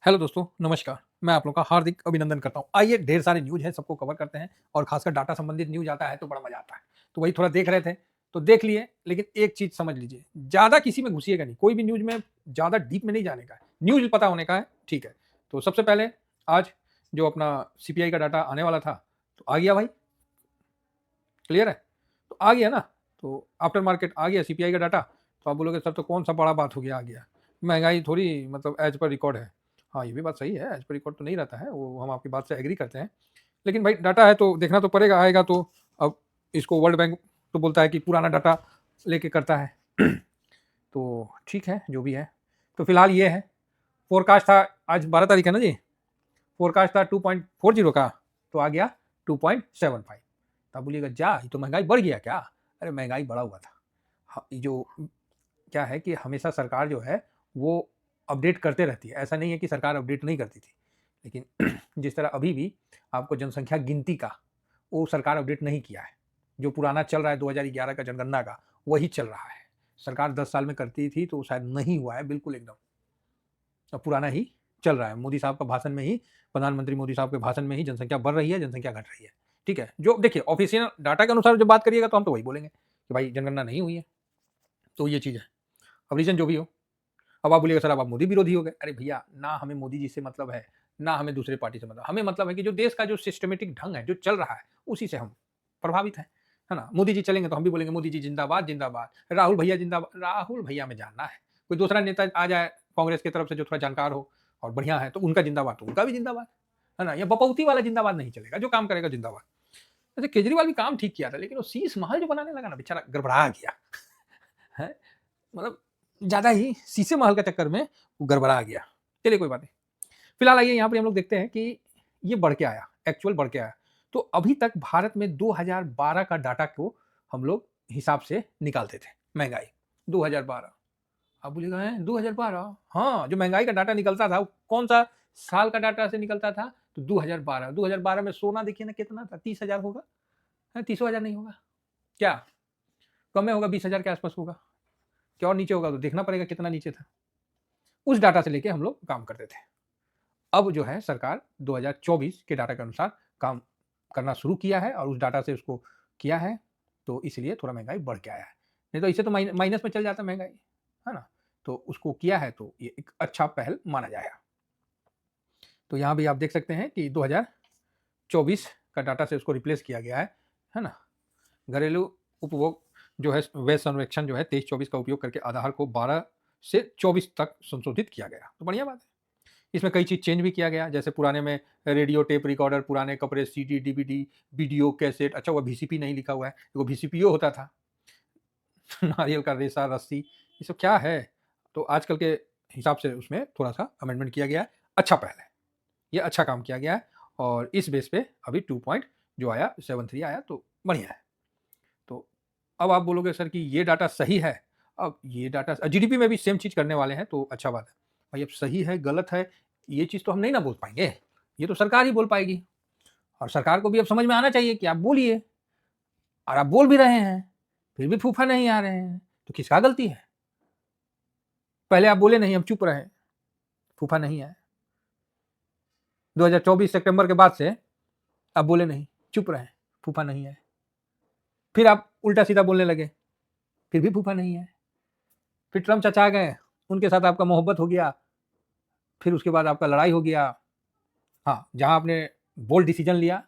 Hello दोस्तों, नमस्कार। मैं आप लोगों का हार्दिक अभिनंदन करता हूँ। आइए ढेर सारे न्यूज़ हैं, सबको कवर करते हैं और खासकर डाटा संबंधित न्यूज़ आता है तो बड़ा मज़ा आता है। तो वही थोड़ा देख रहे थे, तो देख लिए, लेकिन एक चीज़ समझ लीजिए, ज़्यादा किसी में घुसिएगा नहीं, कोई भी न्यूज़ में ज़्यादा डीप में नहीं जाने का है। न्यूज़ पता होने का है, ठीक है। तो सबसे पहले आज जो अपना सीपीआई का डाटा आने वाला था, तो आ गया भाई, क्लियर है? तो आ गया ना, तो आफ्टर मार्केट आ गया सीपीआई का डाटा। तो आप बोलोगे सर तो कौन सा बड़ा बात हो गया आ गया, महंगाई थोड़ी मतलब एज पर रिकॉर्ड है। हाँ, ये भी बात सही है, एज पर रिकॉर्ड तो नहीं रहता है, वो हम आपकी बात से एग्री करते हैं। लेकिन भाई डाटा है तो देखना तो पड़ेगा, आएगा तो। अब इसको वर्ल्ड बैंक तो बोलता है कि पुराना डाटा लेके करता है तो ठीक है, जो भी है। तो फिलहाल ये है, फोरकास्ट था, आज 12 तारीख है ना जी, फोरकास्ट था 2.40 का, तो आ गया 2.75। तो आप बोलिएगा जा, ये तो महंगाई बढ़ गया क्या? अरे महंगाई बढ़ा हुआ था। हाँ, ये जो क्या है कि हमेशा सरकार जो है वो अपडेट करते रहती है, ऐसा नहीं है कि सरकार अपडेट नहीं करती थी। लेकिन जिस तरह अभी भी आपको जनसंख्या गिनती का वो सरकार अपडेट नहीं किया है, जो पुराना चल रहा है 2011 का जनगणना का, वही चल रहा है। सरकार 10 साल में करती थी तो शायद नहीं हुआ है, बिल्कुल एकदम अब पुराना ही चल रहा है। मोदी साहब का भाषण में ही, प्रधानमंत्री मोदी साहब के भाषण में ही जनसंख्या बढ़ रही है, जनसंख्या घट रही है। ठीक है, जो देखिए ऑफिशियल डाटा के अनुसार जब बात करिएगा तो हम तो वही बोलेंगे कि भाई जनगणना नहीं हुई है। तो ये चीज़ है। अब रीजन जो भी हो, अब आप बोलिएगा सर अब आप मोदी विरोधी हो गए। अरे भैया, ना हमें मोदी जी से मतलब है, ना हमें दूसरे पार्टी से मतलब, हमें मतलब है कि जो देश का जो सिस्टमेटिक ढंग है, जो चल रहा है, उसी से हम प्रभावित हैं, है ना? मोदी जी चलेंगे तो हम भी बोलेंगे मोदी जी जिंदाबाद जिंदाबाद, राहुल भैया जिंदाबाद। राहुल भैया में जानना है, कोई दूसरा नेता आ जाए कांग्रेस की तरफ से जो थोड़ा जानकार हो और बढ़िया है तो उनका जिंदाबाद, तो उनका भी जिंदाबाद, है ना? ये बपौती वाला जिंदाबाद नहीं चलेगा, जो काम करेगा जिंदाबाद। वैसे केजरीवाल भी काम ठीक किया था, लेकिन वो शीश महल जो बनाने लगा ना, बेचारा गड़बड़ा गया है। मतलब ज़्यादा ही शीशे महल के चक्कर में वो गड़बड़ा गया। चलिए कोई बात नहीं। फिलहाल आइए यहाँ पर हम लोग देखते हैं कि ये बढ़ के आया, एक्चुअल बढ़ के आया। तो अभी तक भारत में 2012 का डाटा को हम लोग हिसाब से निकालते थे, महंगाई 2012। आप बोलिएगा हैं 2012? हाँ, जो महंगाई का डाटा निकलता था वो कौन सा साल का डाटा से निकलता था? तो 2012। 2012 में सोना देखिए ना कितना था, 30,000 होगा, 30,000 नहीं होगा क्या? कम में होगा, 20,000 के आसपास होगा। क्या और नीचे होगा तो देखना पड़ेगा कितना नीचे था। उस डाटा से लेके हम लोग काम करते थे। अब जो है सरकार 2024 के डाटा के अनुसार काम करना शुरू किया है और उस डाटा से उसको किया है, तो इसलिए थोड़ा महंगाई बढ़ के आया है। नहीं तो इसे तो माइनस में चल जाता महंगाई, है ना? तो उसको किया है तो ये एक अच्छा पहल माना जाएगा। तो यहाँ भी आप देख सकते हैं कि 2024 का डाटा से उसको रिप्लेस किया गया है ना? घरेलू उपभोग जो है व्यय सर्वेक्षण जो है 23-24 का उपयोग करके आधार को 12 से 24 तक संशोधित किया गया, तो बढ़िया बात है। इसमें कई चीज़ चेंज भी किया गया, जैसे पुराने में रेडियो टेप रिकॉर्डर, पुराने कपड़े, सीडी, डीवीडी, वीडियो कैसेट, अच्छा वो वीसीपी नहीं लिखा हुआ है, वो वीसीपीओ होता था। नारियल का रेशा, रस्सी, ये सब क्या है? तो आजकल के हिसाब से उसमें थोड़ा-सा अमेंडमेंट किया गया है, अच्छा पहल है। ये अच्छा काम किया गया है और इस बेस पे अभी 2 पॉइंट जो आया 73 आया तो बढ़िया है। तो अब आप बोलोगे सर कि ये डाटा सही है, अब ये डाटा जीडीपी में भी सेम चीज़ करने वाले हैं तो अच्छा बात है। भाई अब सही है, गलत है, ये चीज़ तो हम नहीं ना बोल पाएँगे, ये तो सरकार ही बोल पाएगी और सरकार को भी अब समझ में आना चाहिए कि आप बोलिए और आप बोल भी रहे हैं, फिर भी फूफा नहीं आ रहे हैं, तो किसका गलती है? पहले आप बोले नहीं, हम चुप रहे, फूफा नहीं आए। 2024 सितंबर के बाद से आप बोले नहीं, चुप रहे, फूफा नहीं आए। फिर आप उल्टा-सीधा बोलने लगे, फिर भी फूफा नहीं आए। फिर ट्रम्प चाचा आ गए, उनके साथ आपका मोहब्बत हो गया, फिर उसके बाद आपका लड़ाई हो गया। हाँ, जहाँ आपने बोल्ड डिसीजन लिया,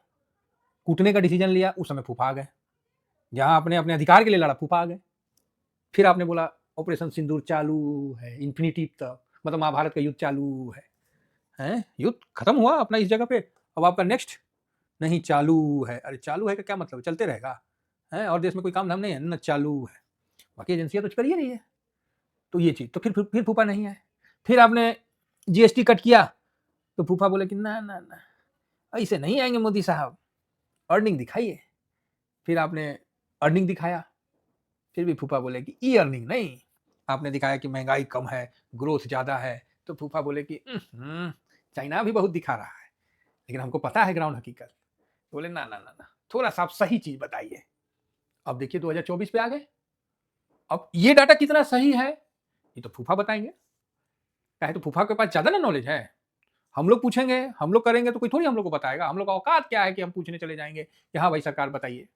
कूटने का डिसीजन लिया, उस समय फूफा आ गए। जहाँ आपने अपने अधिकार के लिए लड़ा, फूफा आ गए। फिर आपने बोला ऑपरेशन सिंदूर चालू है, इन्फिनिटी तक, मतलब महाभारत का युद्ध चालू है। हैं? युद्ध खत्म हुआ अपना इस जगह पे, अब आपका नेक्स्ट नहीं चालू है। अरे चालू है का क्या मतलब? चलते रहेगा, हैं? और देश में कोई काम धाम नहीं है ना, चालू है। बाकी एजेंसियाँ तो कर ही रही है। तो ये चीज़, तो फिर फूफा नहीं आए। फिर आपने जीएसटी कट किया, तो फूफा बोले कि ना, ना, ना, ऐसे नहीं आएँगे मोदी साहब, अर्निंग दिखाइए। फिर आपने अर्निंग दिखाया, फिर भी फूफा बोले कि ई अर्निंग नहीं। आपने दिखाया कि महँगाई कम है, ग्रोथ ज़्यादा है, तो फूफा बोले कि चाइना भी बहुत दिखा रहा है, लेकिन हमको पता है ग्राउंड हकीकत। बोले ना, ना, ना, ना, थोड़ा-सा आप सही चीज़ बताइए। अब देखिए 2024 पे आ गए। अब ये डाटा कितना सही है, ये तो फूफा बताएँगे। काहे तो फूफा के पास ज़्यादा ना नॉलेज है। हम लोग पूछेंगे, हम लोग करेंगे तो कोई थोड़ी हम लोग को बताएगा। हम लोग का औकात क्या है कि हम पूछने चले जाएंगे कि हाँ भाई सरकार बताइए।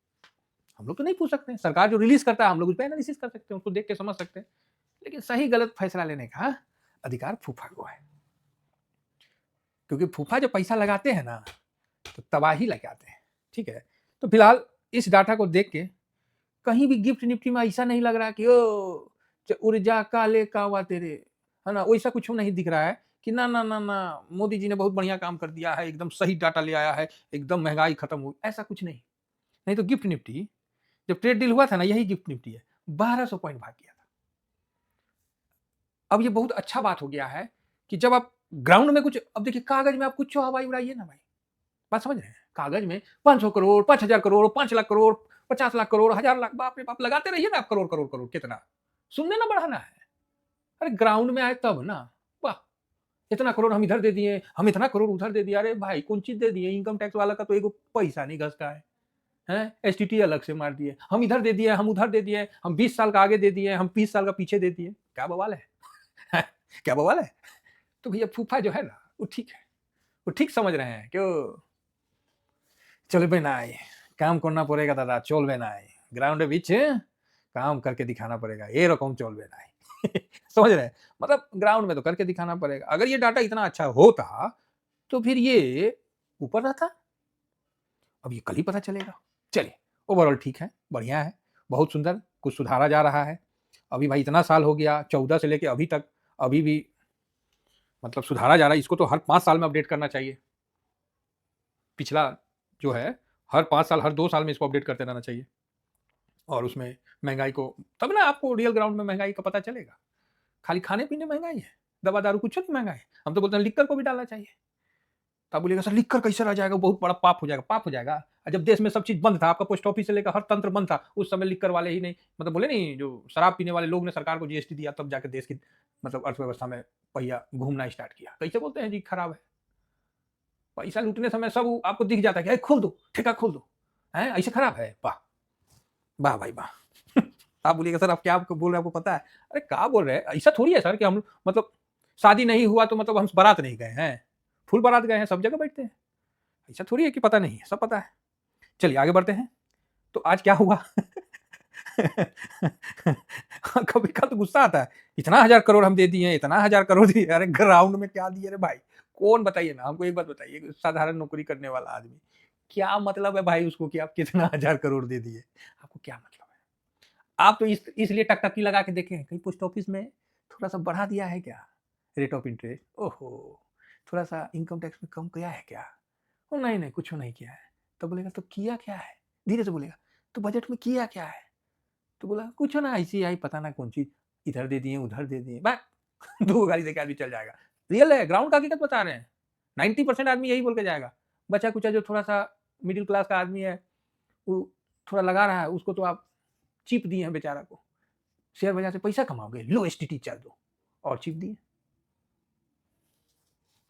हम लोग तो नहीं पूछ सकते। सरकार जो रिलीज करता है हम लोग उस पर एनालिसिस कर सकते हैं, उसको देख के समझ सकते हैं। लेकिन सही गलत फैसला लेने का अधिकार फूफा को है, क्योंकि फूफा जो पैसा लगाते हैं ना तो तबाही लगाते हैं। ठीक है, तो फिलहाल इस डाटा को देख के कहीं भी गिफ्ट निफ्टी में ऐसा नहीं लग रहा कि ओ ऊर्जा काले कावा तेरे, है ना, वैसा कुछ नहीं दिख रहा है कि ना ना ना ना मोदी जी ने बहुत बढ़िया काम कर दिया है, एकदम सही डाटा ले आया है, एकदम महंगाई खत्म हो, ऐसा कुछ नहीं। नहीं तो गिफ्ट निफ्टी जब ट्रेड डील हुआ था ना, यही गिफ्ट निफ्टी है, 1200 पॉइंट भाग गया था। अब ये बहुत अच्छा बात हो गया है कि जब आप ग्राउंड में कुछ, अब देखिए कागज में आप कुछ हवाई उड़ाइए ना भाई, बात समझ रहे हैं, कागज में 500 करोड़, 5000 करोड़, 5 लाख करोड़, 50 लाख करोड़, 1000 लाख, बाप रे बाप, लगाते रहिए ना आप करोड़ करोड़ करोड़, कितना सुनने ना बढ़ाना है। अरे ग्राउंड में आए तब ना, वाह इतना करोड़ हम इधर दे दिए, हम इतना करोड़ उधर दे दिया। अरे भाई कौन चीज दे दिए, इनकम टैक्स वाला का तो एक पैसा नहीं घसका है, हैं, एसटीटी अलग से मार दिए, हम इधर दे दिए, हम उधर दे दिए, हम 20 साल का आगे दे दिए, हम 20 साल का पीछे दे दिए, क्या बवाल है क्या बवाल है। तो भैया फूफा जो है ना वो ठीक है, वो ठीक समझ रहे हैं क्यों, चलबे নাই, काम करना पड़ेगा दादा, चलबे নাই, ग्राउंड बीच काम करके दिखाना पड़ेगा, ये रकम चलबे নাই समझ रहे हैं, मतलब ग्राउंड में तो करके दिखाना पड़ेगा। अगर ये डाटा इतना अच्छा होता तो फिर ये ऊपर रहता, अब ये कल ही पता चलेगा। चलिए ओवरऑल ठीक है, बढ़िया है, बहुत सुंदर, कुछ सुधारा जा रहा है। अभी भाई इतना साल हो गया, 14 से लेके अभी तक, अभी भी मतलब सुधारा जा रहा है। इसको तो हर 5 साल में अपडेट करना चाहिए। पिछला जो है हर 5 साल, हर 2 साल में इसको अपडेट करते रहना चाहिए। और उसमें महंगाई को, तब ना आपको रियल ग्राउंड में महंगाई का पता चलेगा। खाली खाने पीने महंगाई है, दवा दारू कुछ नहीं महंगा है। हम तो बोलते हैं लिक्कर को भी डालना चाहिए। तो आप बोलिएगा सर लिक्कर कैसे रह जाएगा, बहुत बड़ा पाप हो जाएगा। पाप हो जाएगा, जब देश में सब चीज बंद था, आपका पोस्ट ऑफिस से लेकर हर तंत्र बंद था, उस समय लिक्कर वाले ही नहीं, मतलब बोले नहीं, जो शराब पीने वाले लोग ने सरकार को जीएसटी दिया, तब जाकर देश की मतलब अर्थव्यवस्था में पहिया घूमना स्टार्ट किया। कैसे बोलते हैं जी खराब है, पैसा लूटने समय सब आपको दिख जाता है कि खोल दो ठेका, खोल दो, है ऐसे खराब है। वाह वाह भाई वाह आप बोलिएगा सर आप क्या आपको बोल रहे हैं, आपको पता है। अरे क्या बोल रहे हैं, ऐसा थोड़ी है सर कि हम मतलब शादी नहीं हुआ तो मतलब हम बारात नहीं गए हैं, फुल बारात गए हैं, सब जगह बैठते हैं। ऐसा थोड़ी है कि पता नहीं है, सब पता है। चलिए आगे बढ़ते हैं। तो आज क्या हुआ कभी कल तो गुस्सा आता है, इतना 1000 करोड़ हम दे दिए, इतना 1000 करोड़ दिए, अरे ग्राउंड में क्या दिए रे भाई, कौन बताइए ना हमको, एक बात बताइए, साधारण नौकरी करने वाला आदमी, क्या मतलब है भाई उसको कि आप कितना 1000 करोड़ दे दिए, आपको क्या मतलब है। आप तो इसलिए टकटकी लगा के देखें कहीं पोस्ट ऑफिस में थोड़ा सा बढ़ा दिया है क्या, रेट ऑफ इंटरेस्ट, ओहो थोड़ा सा इनकम टैक्स में कम किया है क्या, ओ नहीं नहीं कुछ नहीं किया है। तो बोलेगा तो किया क्या है, धीरे से बोलेगा, तो बजट में किया क्या है, तो बोला कुछ ना ऐसी आई पता ना कौन चीज, इधर दे दिए उधर दे दिए, बस 2 गाड़ी देके आदमी चल जाएगा। रियल है, ग्राउंड का हकीकत बता रहे हैं। 90% आदमी यही बोल के जाएगा। बचा कुचा जो थोड़ा सा मिडिल क्लास का आदमी है, वो थोड़ा लगा रहा है, उसको तो आप चिप दिए हैं बेचारा को, शेयर बाजार से पैसा कमाओगे, लो एसटीटी चल दो, और चिप दिए,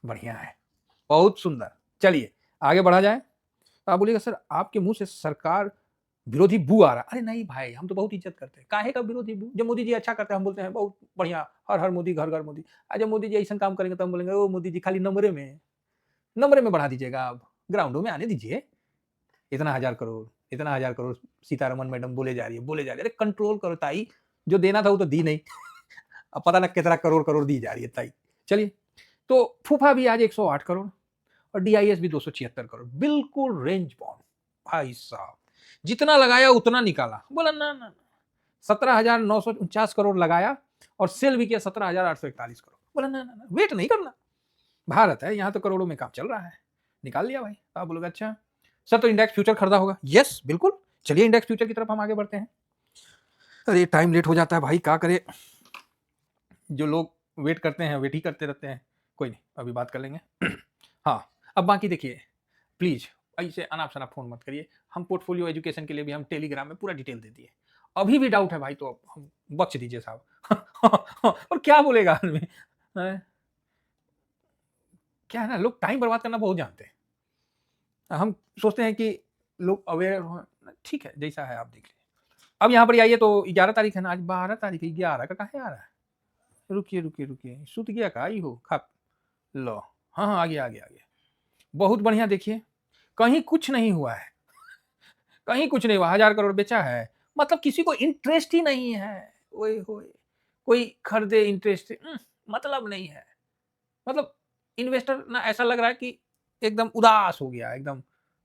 बढ़िया है, बहुत सुंदर। चलिए आगे बढ़ा जाए। तो आप बोलिएगा सर आपके मुंह से सरकार विरोधी बू आ रहा, अरे नहीं भाई हम तो बहुत इज्जत करते हैं, काहे का विरोधी बू, जब मोदी जी अच्छा करते हैं हम बोलते हैं बहुत बढ़िया, हर हर मोदी घर घर मोदी। जब मोदी जी ऐसा काम करेंगे तो हम बोलेंगे ओ मोदी जी खाली नंबरे में बढ़ा दीजिएगा, आप ग्राउंडों में आने दीजिए, इतना 1000 करोड़, इतना 1000 करोड़, सीतारमन मैडम बोले जा रही है, बोले जा रही है, अरे कंट्रोल करो ताई, जो देना था वो तो दी नहीं अब पता ना कितना करोड़ करोड़ दी जा रही है ताई। चलिए तो फूफा भी आज 108 करोड़ और डीआईएस भी 276 करोड़, बिल्कुल रेंज बाउंड। भाई साहब जितना लगाया उतना निकाला, बोला ना ना 17,949 करोड़ लगाया और सेल भी किया 17,841 करोड़, बोला ना ना वेट नहीं करना, भारत है यहाँ तो करोड़ों में काम चल रहा है, निकाल लिया भाई। आप बोलोगे अच्छा सर तो इंडेक्स फ्यूचर खरीदा होगा, यस बिल्कुल, चलिए इंडेक्स फ्यूचर की तरफ हम आगे बढ़ते हैं। अरे टाइम लेट हो जाता है भाई, क्या करे, जो लोग वेट करते हैं वेट ही करते रहते हैं, कोई नहीं अभी बात कर लेंगे हाँ अब बाकी देखिए प्लीज ऐसे अनाप शनाप फोन मत करिए, हम पोर्टफोलियो एजुकेशन के लिए भी हम टेलीग्राम में पूरा डिटेल दे दिए, अभी भी डाउट है भाई तो हम बख्श दीजिए साहब और क्या बोलेगा आदमी, क्या है ना, लोग टाइम बर्बाद करना बहुत जानते हैं, हम सोचते हैं कि लोग अवेयर हो, ठीक है जैसा है आप देख लीजिए। अब यहाँ पर आइए तो 11 तारीख है ना, आज 12 तारीख है, 11 का कहाँ आ रहा है, रुकिए रुकिए रुकिए, सुत गया का आई हो खा लो, हाँ हाँ, आ गया आ गया आ गया, बहुत बढ़िया। देखिए कहीं कुछ नहीं हुआ है, कहीं कुछ नहीं हुआ, 1000 करोड़ बेचा है, मतलब किसी को इंटरेस्ट ही नहीं है। ओए होए, कोई खरीदे इंटरेस्ट, मतलब नहीं है। मतलब इन्वेस्टर ना ऐसा लग रहा है कि एकदम उदास हो गया, एकदम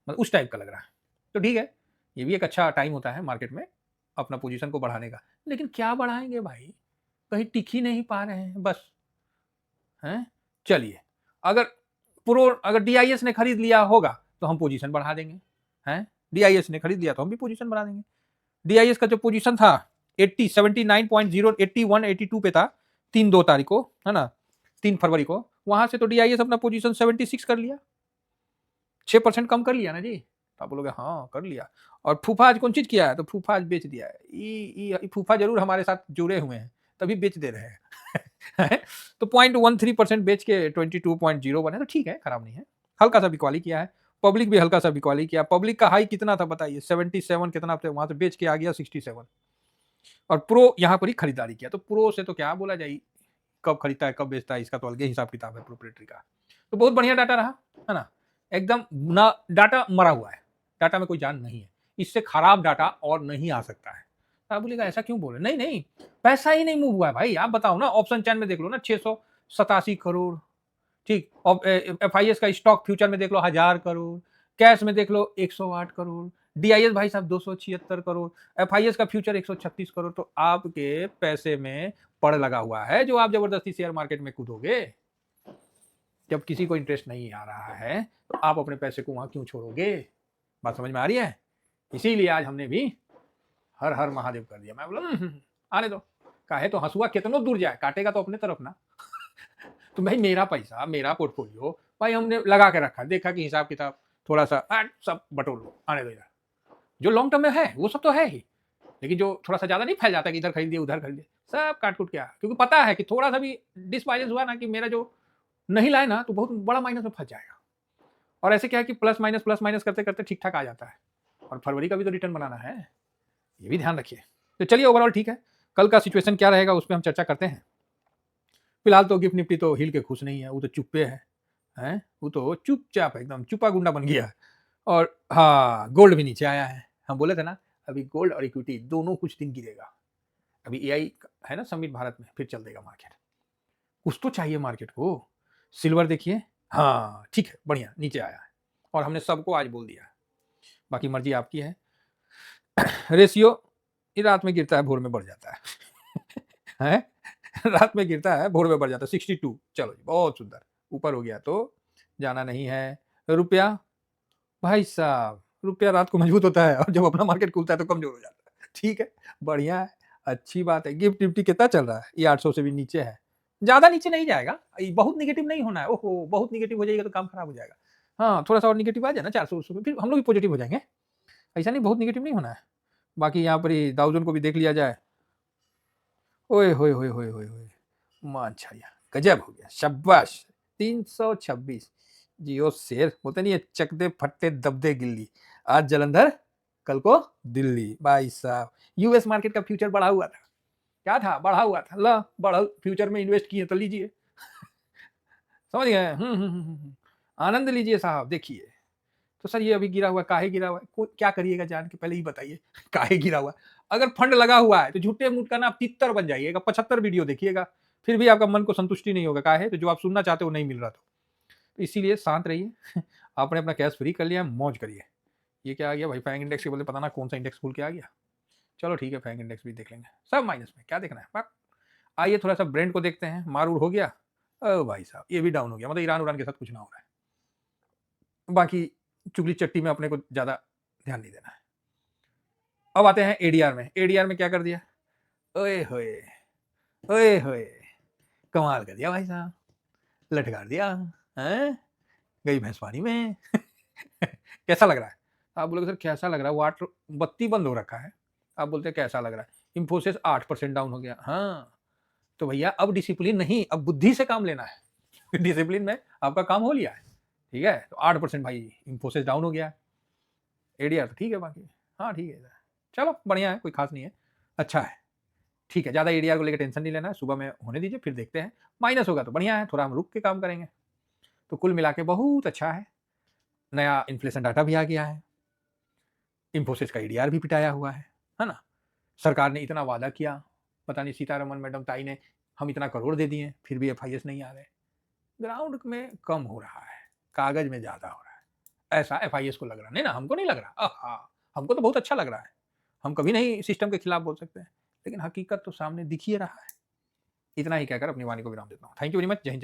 मतलब उस टाइप का लग रहा है। तो ठीक है, ये भी एक अच्छा टाइम होता है मार्केट में अपना पोजीशन को बढ़ाने का, लेकिन क्या बढ़ाएंगे भाई, कहीं टिक ही नहीं पा रहे हैं बस। हैं, चलिए, अगर प्रो अगर डीआईएस ने खरीद लिया होगा तो हम पोजीशन बढ़ा देंगे। हैं, डीआईएस ने खरीद लिया तो हम भी पोजीशन बढ़ा देंगे। डीआईएस का जो पोजीशन था 80 79.0 81 82 पे था 3 को, है ना, 3 फरवरी को, वहां से तो डीआईएस अपना पोजीशन 76 कर लिया, 6% कम कर लिया ना जी। तो आप बोलोगे हाँ कर लिया। और फूफा आज कौन चीज किया है, तो फूफा आज बेच दिया है। फूफा जरूर हमारे साथ जुड़े हुए हैं तभी बेच दे रहे हैं। तो 0.13% बेच के 22.0 बने, तो ठीक है, खराब नहीं है। हल्का सा बिकवाली किया है, पब्लिक भी हल्का सा बिकवाली किया। पब्लिक का हाई कितना था बताइए, 77 कितना थे, वहां से बेच के आ गया 67। और प्रो यहाँ पर ही खरीदारी किया, तो प्रो से तो क्या बोला जाए, कब खरीदता है कब बेचता है इसका तो अलग हिसाब किताब है प्रोप्रेटरी का। तो बहुत बढ़िया डाटा रहा, है ना, एकदम ना, डाटा मरा हुआ है, डाटा में कोई जान नहीं है, इससे खराब डाटा और नहीं आ सकता है। तो आप बोलेगा ऐसा क्यों बोले, नहीं नहीं, पैसा ही नहीं मूव हुआ है भाई। आप बताओ ना, ऑप्शन चैन में देख लो ना, 687 करोड़, ठीक, और एफआईएस का स्टॉक फ्यूचर में देख लो 1000 करोड़, कैश में देख लो 108 करोड़, डीआईएस भाई साहब 276 करोड़, एफआईएस का फ्यूचर 136 करोड़। तो आपके पैसे में पड़ लगा हुआ है जो आप जबरदस्ती शेयर मार्केट में कूदोगे। जब किसी को इंटरेस्ट नहीं आ रहा है तो आप अपने पैसे को वहां क्यों छोड़ोगे। बात समझ में आ रही है। इसीलिए आज हमने भी हर हर महादेव कर दिया। मैं बोला आने दो, काहे तो हंसुआ कितना दूर जाए, काटेगा तो अपने तरफ ना। तो भाई मेरा पैसा, मेरा पोर्टफोलियो भाई हमने लगा के रखा, देखा कि हिसाब किताब थोड़ा सा सब बटोर लो, आने दो इधर। जो लॉन्ग टर्म में है वो सब तो है ही, लेकिन जो थोड़ा सा ज्यादा नहीं फैल जाता कि इधर खरीद दिए उधर खरीद दिए, सब काट कूट क्या, क्योंकि पता है कि थोड़ा सा भी डिसबाइलेंस हुआ ना कि मेरा जो नहीं लाए ना, तो बहुत बड़ा माइनस में फंस जाएगा। और ऐसे क्या है कि प्लस माइनस करते करते ठीक ठाक आ जाता है, और फरवरी का भी तो रिटर्न बनाना है, ये भी ध्यान रखिए। तो चलिए ओवरऑल ठीक है, कल का सिचुएशन क्या रहेगा उस पर हम चर्चा करते हैं। फिलहाल तो गिफ्ट निफ्टी तो हिल के खुश नहीं है, वो तो चुप्पे है, हैं, वो तो चुपचाप एकदम चुपा गुंडा बन गया है। और हाँ, गोल्ड भी नीचे आया है, हम बोले थे ना अभी गोल्ड और इक्विटी दोनों कुछ दिन गिरेगा। अभी एआई है ना समिट भारत में, फिर चल देगा मार्केट, कुछ तो चाहिए मार्केट को। सिल्वर देखिए, हाँ ठीक है, बढ़िया नीचे आया है, और हमने सबको आज बोल दिया, बाकी मर्जी आपकी है। रेशियो ये रात में गिरता है भोर में बढ़ जाता है, है? रात में गिरता है भोर में बढ़ जाता है 62। चलो जी बहुत सुंदर, ऊपर हो गया तो जाना नहीं है। रुपया भाई साहब, रुपया रात को मजबूत होता है और जब अपना मार्केट खुलता है तो कमजोर हो जाता है। ठीक है, बढ़िया है, अच्छी बात है। गिफ्ट निफ्टी कितना चल रहा है, ये 800 से भी नीचे है, ज्यादा नीचे नहीं जाएगा, बहुत निगेटिव नहीं होना है। ओहो बहुत निगेटिव हो जाएगा तो काम खराब हो जाएगा। हाँ थोड़ा सा और निगेटिव आ जाए ना 400 में, फिर हम लोग भी पॉजिटिव हो जाएंगे, ऐसा नहीं बहुत निगेटिव नहीं होना है। बाकी यहाँ पर ही दाउजन को भी देख लिया जाए, ओए होए होए होए होए होए, मान छाया, गजब हो गया, शाबाश। 326, जियो शेर बोलते नहीं है, चक दे फट्टे दब दे गिल्ली, आज जलंधर कल को दिल्ली। भाई साहब यूएस मार्केट का फ्यूचर बढ़ा हुआ था, क्या था, बढ़ा हुआ था, ला बढ़ा, फ्यूचर में इन्वेस्ट किए तो लीजिए। समझ गए, आनंद लीजिए साहब। देखिए तो सर ये अभी गिरा हुआ, काहे गिरा हुआ है, क्या करिएगा जान के पहले ही बताइए। काहे गिरा हुआ, अगर फंड लगा हुआ है तो झूठे मूठ का ना आप तितर बन जाइएगा, 75 वीडियो देखिएगा, फिर भी आपका मन को संतुष्टि नहीं होगा, काहे तो जो आप सुनना चाहते हो नहीं मिल रहा। तो इसीलिए शांत रहिए। आपने अपना कैश फ्री कर लिया, मौज करिए। ये क्या आ गया भाई, फैंग इंडेक्स के बोले पता ना कौन सा इंडेक्स खुल के आ गया। चलो ठीक है, फैंग इंडेक्स भी देख लेंगे, सब माइनस में, क्या देखना है। आइए थोड़ा सा ब्रेंड को देखते हैं, मारूर हो गया, ओ भाई साहब ये भी डाउन हो गया, मतलब ईरान उरान के साथ कुछ ना हो रहा है। बाकी चुगली चट्टी में अपने को ज्यादा ध्यान नहीं देना है। अब आते हैं एडीआर में, एडीआर में क्या कर दिया, ओए होए ओए होए, कमाल कर दिया भाई साहब, लटका दिया, हैं, गई भैंस पानी में। कैसा लग रहा है, आप बोलोगे सर कैसा लग रहा है, वाटर बत्ती बंद हो रखा है, आप बोलते हैं कैसा लग रहा है, इंफोसिस 8% डाउन हो गया। हाँ तो भैया अब डिसिप्लिन नहीं, अब बुद्धि से काम लेना है। डिसिप्लिन में आपका काम हो लिया है, ठीक है, तो 8% भाई इंफोसिस डाउन हो गया। एडीआर तो ठीक है, बाकी हाँ ठीक है, चलो बढ़िया है, कोई खास नहीं है, अच्छा है, ठीक है। ज़्यादा एडीआर को लेकर टेंशन नहीं लेना है, सुबह में होने दीजिए, फिर देखते हैं, माइनस होगा तो बढ़िया है, थोड़ा हम रुक के काम करेंगे। तो कुल मिला के बहुत अच्छा है। नया इन्फ्लेशन डाटा भी आ गया है, इन्फोसिस का ईडीआर भी पिटाया हुआ है ना? सरकार ने इतना वादा किया, पता नहीं सीतारमण मैडम ताई ने हम इतना करोड़ दे दिए, फिर भी एफआईएस नहीं आ रहे। ग्राउंड में कम हो रहा है, कागज में ज़्यादा हो रहा है। ऐसा एफआईएस को लग रहा, नहीं ना, हमको नहीं लग रहा। आहा! हमको तो बहुत अच्छा लग रहा है। हम कभी नहीं सिस्टम के खिलाफ बोल सकते हैं, लेकिन हकीकत तो सामने दिख ही रहा है। इतना ही कहकर अपनी वाणी को विराम देता हूँ। Thank you very much. जय हिंद, जय भारत।